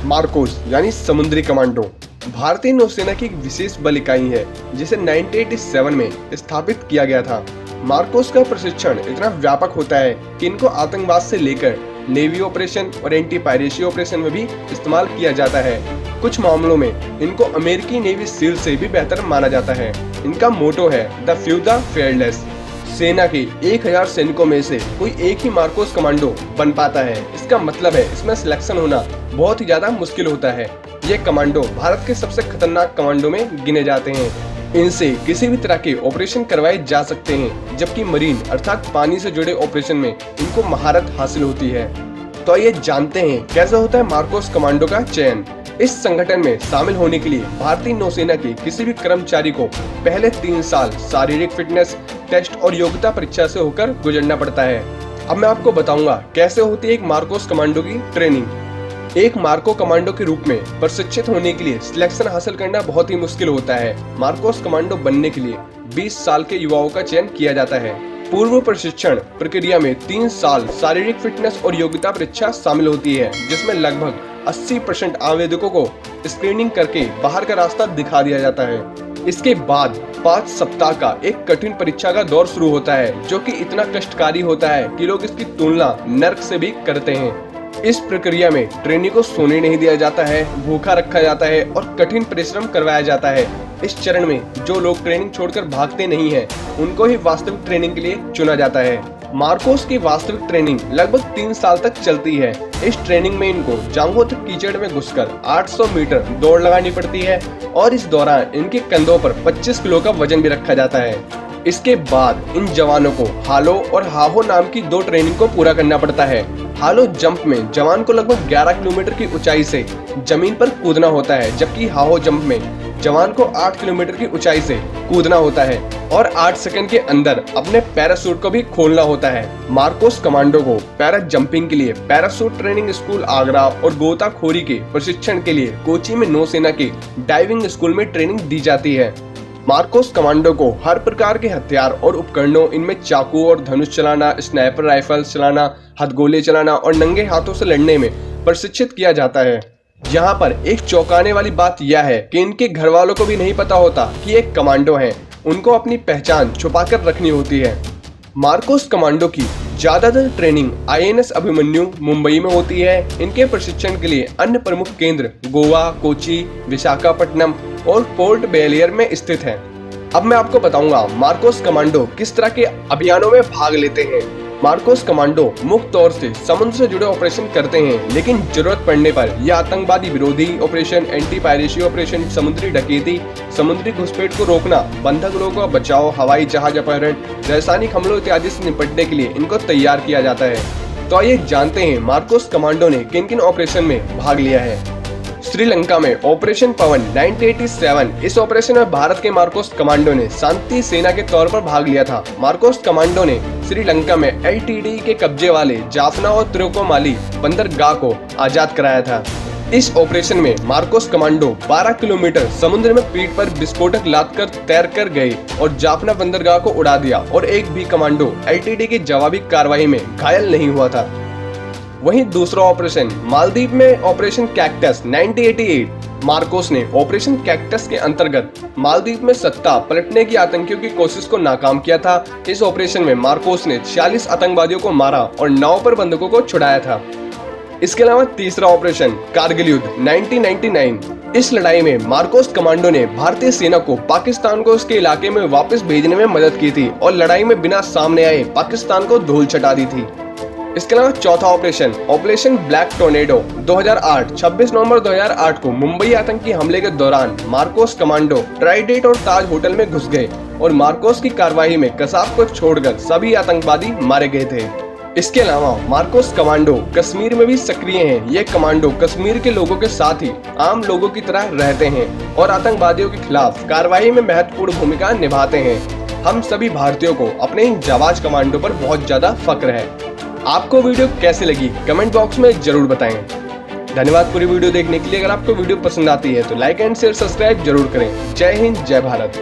Marcos यानी समुद्री commando भारतीय नौसेना की एक विशेष बल इकाई है जिसे 1987 में स्थापित किया गया था। मार्कोस का प्रशिक्षण इतना व्यापक होता है कि इनको आतंकवाद से लेकर नेवी ऑपरेशन और एंटी पायरेसी ऑपरेशन में भी इस्तेमाल किया जाता है। कुछ मामलों में इनको अमेरिकी नेवी सील से भी बेहतर माना जाता है। इनका मोटो है द फ्यू द फेयरलेस। सेना के 1000 सैनिकों में से कोई एक ही मार्कोस कमांडो बन पाता है। इसका मतलब है इसमें सिलेक्शन होना बहुत ही ज्यादा मुश्किल होता है। ये कमांडो भारत के सबसे खतरनाक कमांडो में गिने जाते हैं। इनसे किसी भी तरह के ऑपरेशन करवाए जा सकते हैं, जबकि मरीन अर्थात पानी से जुड़े ऑपरेशन में इनको महारत हासिल होती है। तो ये जानते हैं कैसे होता है मार्कोस कमांडो का चयन। इस संगठन में शामिल होने के लिए भारतीय नौसेना के किसी भी कर्मचारी को पहले 3 साल शारीरिक फिटनेस टेस्ट और योग्यता परीक्षा से होकर गुजरना पड़ता है। अब मैं आपको बताऊंगा कैसे होती है एक मार्कोस कमांडो की ट्रेनिंग। एक मार्को कमांडो के रूप में प्रशिक्षित होने के लिए सिलेक्शन हासिल करना बहुत ही मुश्किल होता है। मार्कोस कमांडो बनने के लिए 20 साल के युवाओं का चयन किया जाता है। पूर्व प्रशिक्षण प्रक्रिया में 3 साल शारीरिक फिटनेस और योग्यता परीक्षा शामिल होती है, जिसमें लगभग 80% आवेदकों को स्क्रीनिंग करके बाहर का रास्ता दिखा दिया जाता है। इसके बाद 5 सप्ताह का एक कठिन परीक्षा का दौर शुरू होता है, जो कि इतना कष्टकारी होता है कि लोग इसकी तुलना नर्क से भी करते हैं। इस प्रक्रिया में ट्रेनी को सोने नहीं दिया जाता है, भूखा रखा जाता है और कठिन परिश्रम करवाया जाता है। इस चरण में जो लोग ट्रेनिंग छोड़कर भागते नहीं हैं, उनको ही वास्तविक ट्रेनिंग के लिए चुना जाता है। मार्कोस की वास्तविक ट्रेनिंग लगभग 3 साल तक चलती है। इस ट्रेनिंग में इनको जांघों तक कीचड़ में घुसकर 800 मीटर दौड़ लगानी पड़ती है और इस दौरान इनके कंधों पर 25 किलो का वजन भी रखा जाता है। इसके बाद इन जवानों को हालो और हाहो नाम की 2 ट्रेनिंग को पूरा करना पड़ता है। हालो जंप में जवान को लगभग 11 किलोमीटर की ऊंचाई से जमीन पर कूदना होता है, जबकि हाहो जंप में जवान को 8 किलोमीटर की ऊंचाई से कूदना होता है और 8 सेकंड के अंदर अपने पैराशूट को भी खोलना होता है। मार्कोस कमांडो को पैरा जंपिंग के लिए पैराशूट ट्रेनिंग स्कूल आगरा और गोताखोरी के प्रशिक्षण के लिए कोची में नौसेना के डाइविंग स्कूल में ट्रेनिंग दी जाती है। मार्कोस कमांडो को हर प्रकार के हथियार और उपकरणों, इनमें चाकू और धनुष चलाना, स्नाइपर राइफल चलाना, हथगोले चलाना और नंगे हाथों से लड़ने में प्रशिक्षित किया जाता है। यहाँ पर एक चौंकाने वाली बात यह है कि इनके घर वालों को भी नहीं पता होता कि एक कमांडो हैं। उनको अपनी पहचान छुपाकर रखनी होती है। मार्कोस कमांडो की ज्यादातर ट्रेनिंग INS अभिमन्यु मुंबई में होती है। इनके प्रशिक्षण के लिए अन्य प्रमुख केंद्र गोवा, कोची, विशाखापट्टनम और पोर्ट ब्लेयर में स्थित है। अब मैं आपको बताऊंगा मार्कोस कमांडो किस तरह के अभियानों में भाग लेते हैं। मार्कोस कमांडो मुख्य तौर से समुद्र से जुड़े ऑपरेशन करते हैं, लेकिन जरूरत पड़ने पर यह आतंकवादी विरोधी ऑपरेशन, एंटी पायरेसी ऑपरेशन, समुद्री डकैती, समुद्री घुसपैठ को रोकना, बंधक लोगों का बचाव, हवाई जहाज अपहरण, रासायनिक हमलों इत्यादि से निपटने के लिए इनको तैयार किया जाता है। तो आइए जानते हैं मार्कोस कमांडो ने किन किन ऑपरेशन में भाग लिया है। श्रीलंका में ऑपरेशन पवन 1987। इस ऑपरेशन में भारत के मार्कोस कमांडो ने शांति सेना के तौर पर भाग लिया था। मार्कोस कमांडो ने श्रीलंका में LTTE के कब्जे वाले जाफना और त्रिकोमाली बंदरगाह को आजाद कराया था। इस ऑपरेशन में मार्कोस कमांडो 12 किलोमीटर समुद्र में पीठ पर विस्फोटक लादकर तैर कर गए और जाफना बंदरगाह को उड़ा दिया और एक भी कमांडो LTTE की जवाबी कार्रवाई में घायल नहीं हुआ था। वहीं दूसरा ऑपरेशन मालदीव में ऑपरेशन कैक्टस 1988। मार्कोस ने ऑपरेशन कैक्टस के अंतर्गत मालदीव में सत्ता पलटने की आतंकियों की कोशिश को नाकाम किया था। इस ऑपरेशन में मार्कोस ने 46 आतंकवादियों को मारा और 9 पर बंधकों को छुड़ाया था। इसके अलावा तीसरा ऑपरेशन कारगिल युद्ध 1999। इस लड़ाई में मार्कोस कमांडो ने भारतीय सेना को पाकिस्तान को उसके इलाके में वापस भेजने में मदद की थी और लड़ाई में बिना सामने आए पाकिस्तान को धूल चटा दी थी। इसके अलावा चौथा ऑपरेशन ब्लैक टोर्नेडो 2008। 26 नवंबर 2008 को मुंबई आतंकी हमले के दौरान मार्कोस कमांडो ट्राइडेंट और ताज होटल में घुस गए और मार्कोस की कार्रवाई में कसाब को छोड़कर सभी आतंकवादी मारे गए थे। इसके अलावा मार्कोस कमांडो कश्मीर में भी सक्रिय हैं। ये कमांडो कश्मीर के लोगों के साथ ही आम लोगों की तरह रहते हैं और आतंकवादियों के खिलाफ कार्रवाई में महत्वपूर्ण भूमिका निभाते हैं। हम सभी भारतीयों को अपने इन जाबाज कमांडो पर बहुत ज्यादा फक्र है। आपको वीडियो कैसे लगी कमेंट बॉक्स में जरूर बताएं। धन्यवाद पूरी वीडियो देखने के लिए। अगर आपको वीडियो पसंद आती है तो लाइक एंड शेयर सब्सक्राइब जरूर करें। जय हिंद, जय भारत।